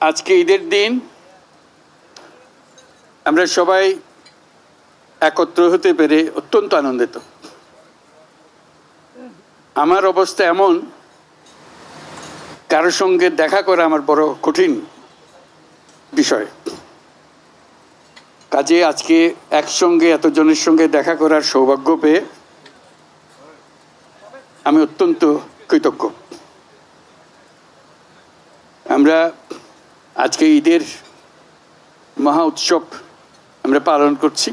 আজকে ঈদের দিন আমরা সবাই একত্র হতে পেরে অত্যন্ত আনন্দিত। আমার অবস্থা এমন, কারোর সঙ্গে দেখা করা আমার বড় কঠিন বিষয়। কাজে আজকে একসঙ্গে এতজনের সঙ্গে দেখা করার সৌভাগ্য পেয়ে আমি অত্যন্ত কৃতজ্ঞ। আমরা আজকে ঈদের মহা উৎসব আমরা পালন করছি।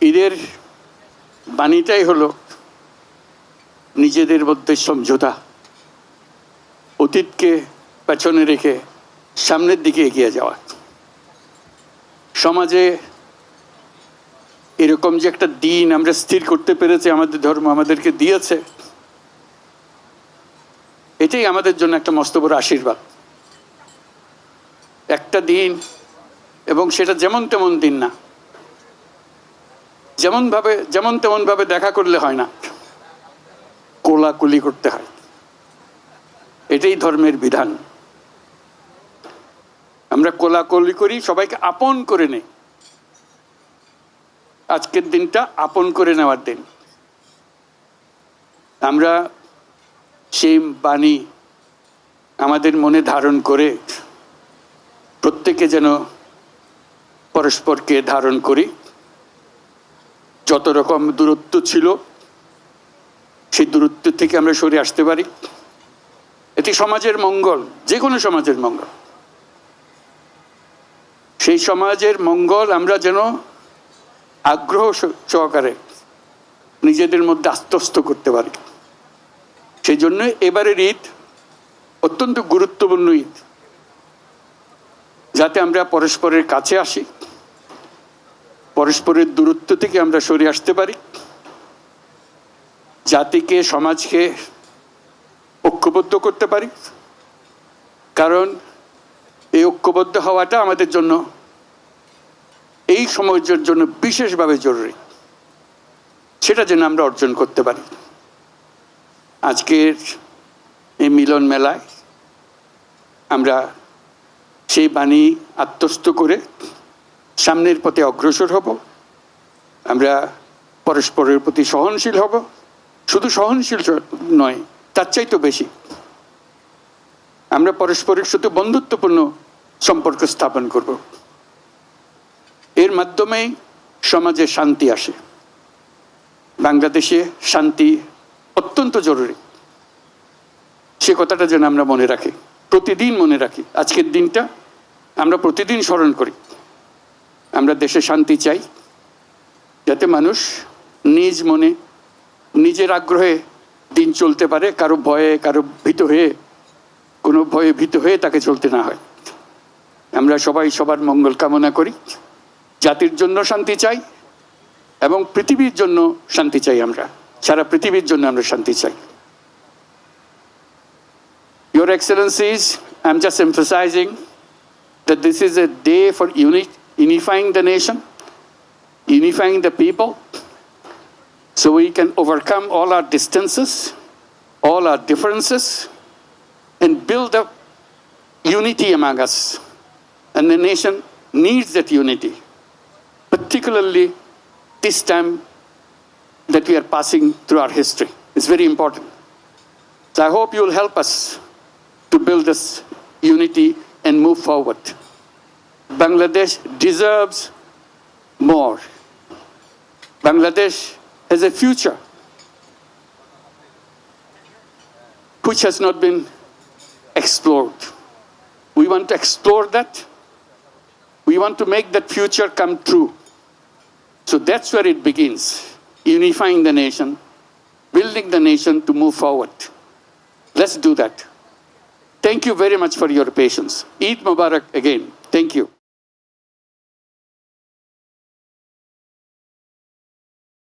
ঈদের বাণীটাই হলো নিজেদের মধ্যে সমঝোতা, অতীতকে পেছনে রেখে সামনের দিকে এগিয়ে যাওয়া। সমাজে এরকম যে একটা দিন আমরা স্থির করতে পেরেছি, আমাদের ধর্ম আমাদেরকে দিয়েছে, এটাই আমাদের জন্য একটা মস্ত বড় আশীর্বাদ। একটা দিন, এবং সেটা যেমন তেমন দিন না, যেমন তেমন ভাবে দেখা করলে হয় না, কোলাকুলি করতে হয়। এটাই ধর্মের বিধান। আমরা কোলাকুলি করি, সবাইকে আপন করে নেই। আজকের দিনটা আপন করে নেওয়ার দিন। আমরা সেই বাণী আমাদের মনে ধারণ করে প্রত্যেকে যেন পরস্পরকে ধারণ করি। যত রকম দূরত্ব ছিল সেই দূরত্ব থেকে আমরা সরে আসতে পারি। এটি সমাজের মঙ্গল, যে কোনো সমাজের মঙ্গল। সেই সমাজের মঙ্গল আমরা যেন আগ্রহ সহকারে নিজেদের মধ্যে আত্মস্থ করতে পারি। সেই জন্য এবারের ঈদ অত্যন্ত গুরুত্বপূর্ণ ঈদ, যাতে আমরা পরস্পরের কাছে আসি, পরস্পরের দূরত্ব থেকে আমরা সরে আসতে পারি, জাতিকে সমাজকে ঐক্যবদ্ধ করতে পারি। কারণ এই ঐক্যবদ্ধ হওয়াটা আমাদের জন্য, এই সমাজের জন্য বিশেষভাবে জরুরি। সেটা যেন আমরা অর্জন করতে পারি। আজকের এই মিলন মেলায় আমরা সেই বাণী আত্মস্থ করে সামনের পথে অগ্রসর হব। আমরা পরস্পরের প্রতি সহনশীল হব। শুধু সহনশীল নয়, তার চাইতে বেশি আমরা পরস্পরের সাথে বন্ধুত্বপূর্ণ সম্পর্ক স্থাপন করব। এর মাধ্যমেই সমাজে শান্তি আসে। বাংলাদেশে শান্তি অত্যন্ত জরুরি। সে কথাটা যেন আমরা মনে রাখি, প্রতিদিন মনে রাখি। আজকের দিনটা আমরা প্রতিদিন স্মরণ করি। আমরা দেশে শান্তি চাই, যাতে মানুষ নিজ মনে নিজের আগ্রহে দিন চলতে পারে, কারো ভয়ে কোনো ভয়ে ভীত হয়ে তাকে চলতে না হয়। আমরা সবাই সবার মঙ্গল কামনা করি। জাতির জন্য শান্তি চাই এবং পৃথিবীর জন্য শান্তি চাই। আমরা সারা পৃথিবীর জন্য আমরা শান্তি চাই। Your Excellencies, I'm just emphasizing that this is a day for unifying the nation, unifying the people, so we can overcome all our distances, all our differences, and build up unity among us. And the nation needs that unity, particularly this time that we are passing through our history. It's very important. So I hope you will help us to build this unity and move forward. Bangladesh deserves more. Bangladesh has a future which has not been explored. We want to explore that. We want to make that future come true. So that's where it begins, unifying the nation, building the nation to move forward. Let's do that. Thank you very much for your patience. Eid Mubarak again. Thank you.